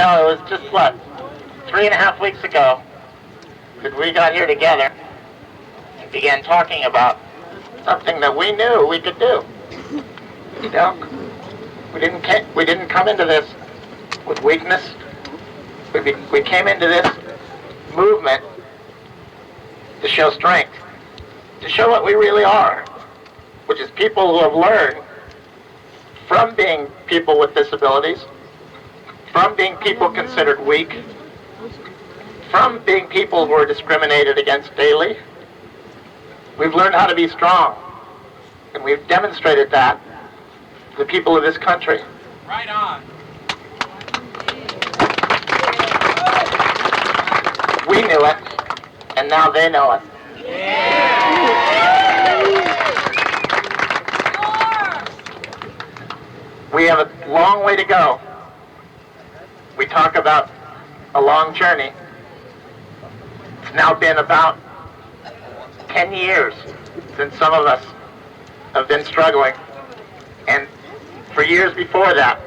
know, it was just, what, 3.5 weeks ago that we got here together and began talking about something that we knew we could do. You know, we didn't come into this with weakness. We came into this movement to show strength, to show what we really are, which is people who have learned from being people with disabilities, from being people considered weak, from being people who are discriminated against daily. We've learned how to be strong, and we've demonstrated that to the people of this country. Right on. We knew it, and now they know it. We have a long way to go. We talk about a long journey. It's now been about 10 years since some of us have been struggling. And for years before that,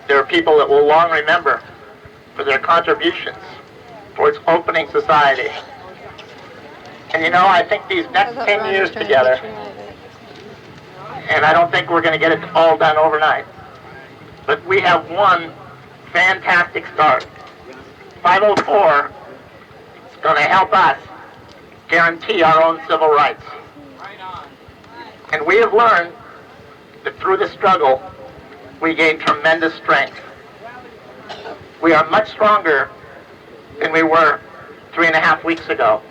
there are people that will long remember for their contributions towards opening society. And you know, I think these next 10 years together, and I don't think we're going to get it all done overnight, but we have one fantastic start. 504 is going to help us guarantee our own civil rights. And we have learned that through the struggle, we gain tremendous strength. We are much stronger than we were 3.5 weeks ago.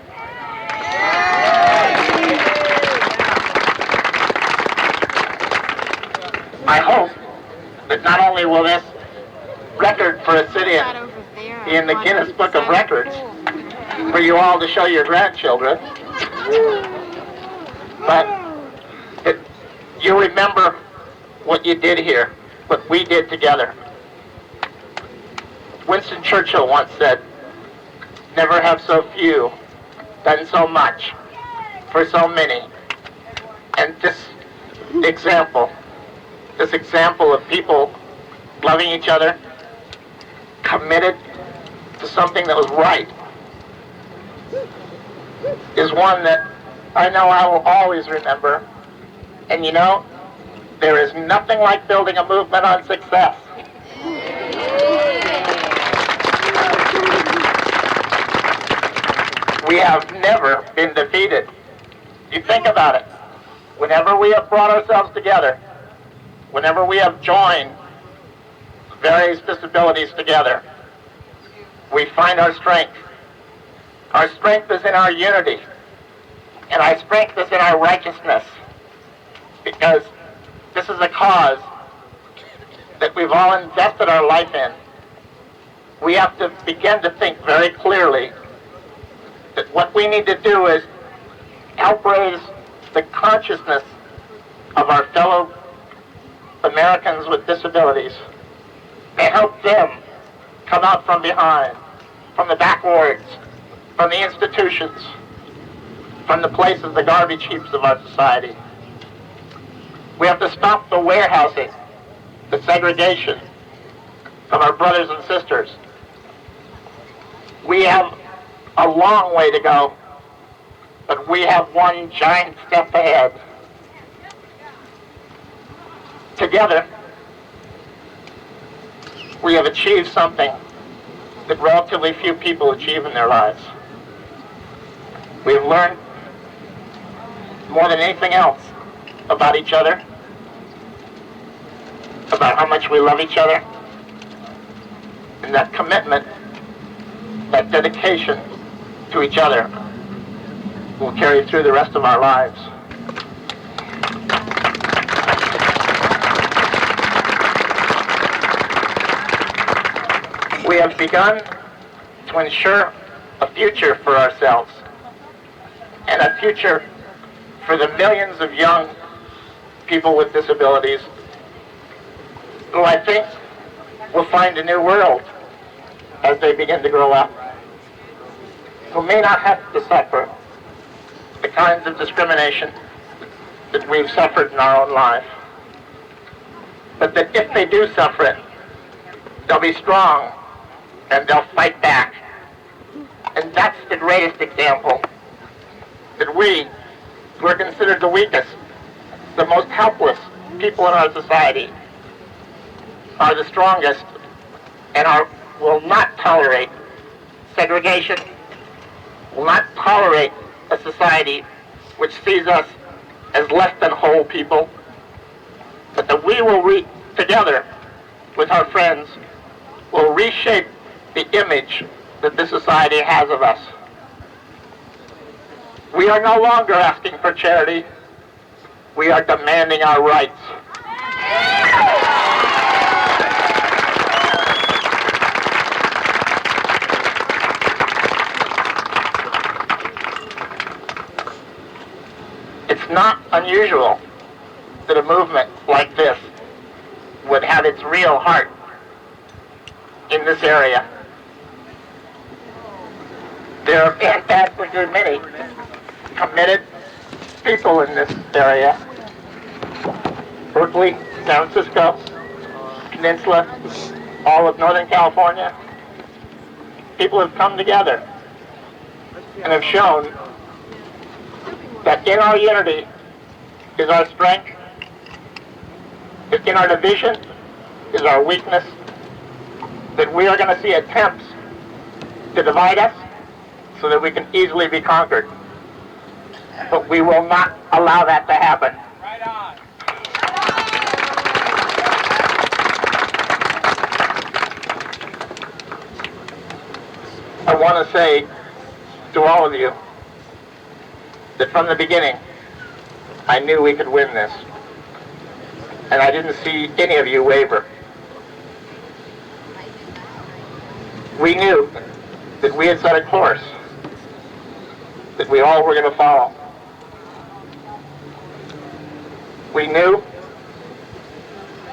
I hope that not only will this record for a sit-in be in the Guinness Book of Records for you all to show your grandchildren, but you remember what you did here, what we did together. Winston Churchill once said, "Never have so few done so much for so many." And this example of people loving each other, committed to something that was right, is one that I know I will always remember. And you know, there is nothing like building a movement on success. We have never been defeated. You think about it. Whenever we have brought ourselves together, whenever we have joined various disabilities together, we find our strength. Our strength is in our unity, and our strength is in our righteousness, because this is a cause that we've all invested our life in. We have to begin to think very clearly that what we need to do is help raise the consciousness of our fellow Americans with disabilities, to help them come out from behind, from the backwards, from the institutions, from the places, the garbage heaps of our society. We have to stop the warehousing, the segregation of our brothers and sisters. We have a long way to go, but we have one giant step ahead. Together, we have achieved something that relatively few people achieve in their lives. We've learned more than anything else about each other, about how much we love each other, and that commitment, that dedication to each other will carry through the rest of our lives. We have begun to ensure a future for ourselves, and a future for the millions of young people with disabilities who I think will find a new world as they begin to grow up, who may not have to suffer the kinds of discrimination that we've suffered in our own life, but that if they do suffer it, they'll be strong and they'll fight back. And that's the greatest example, that we, who are considered the weakest, the most helpless people in our society, are the strongest and will not tolerate segregation, will not tolerate a society which sees us as less than whole people, but that we will, together with our friends, will reshape the image that this society has of us. We are no longer asking for charity. We are demanding our rights. It's not unusual that a movement like this would have its real heart in this area. There are fantastically many committed people in this area. Berkeley, San Francisco, Peninsula, all of Northern California. People have come together and have shown that in our unity is our strength, that in our division is our weakness, that we are going to see attempts to divide us so that we can easily be conquered. But we will not allow that to happen. Right on. I want to say to all of you that from the beginning, I knew we could win this. And I didn't see any of you waver. We knew that we had set a course that we all were going to follow. We knew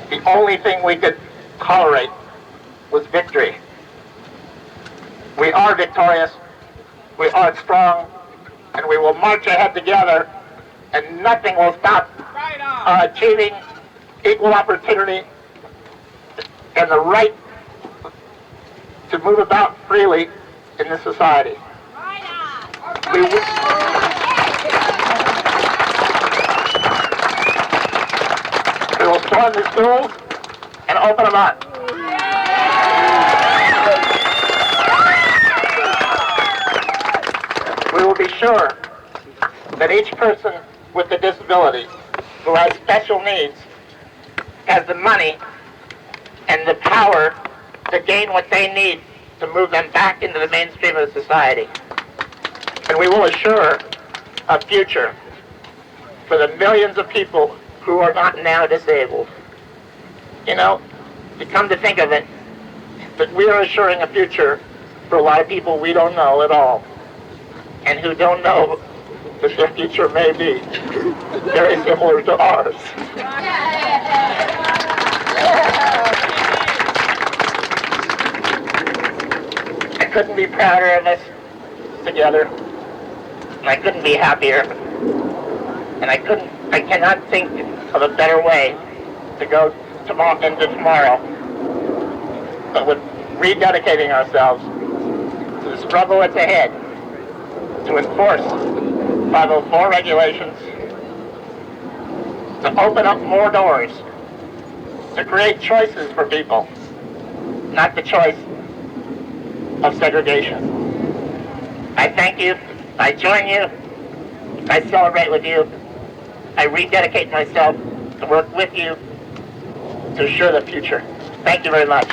the only thing we could tolerate was victory. We are victorious, we are strong, and we will march ahead together, and nothing will stop achieving equal opportunity and the right to move about freely in this society. We will storm the schools and open them up. We will be sure that each person with a disability who has special needs has the money and the power to gain what they need to move them back into the mainstream of society. And we will assure a future for the millions of people who are not now disabled. You know, to come to think of it, that we are assuring a future for a lot of people we don't know at all, and who don't know that their future may be very similar to ours. I couldn't be prouder of us together, and I couldn't be happier, and I cannot think of a better way to go into tomorrow, but with rededicating ourselves to the struggle that's ahead, to enforce 504 regulations, to open up more doors, to create choices for people, not the choice of segregation. I thank you, I join you, I celebrate with you, I rededicate myself to work with you to assure the future. Thank you very much.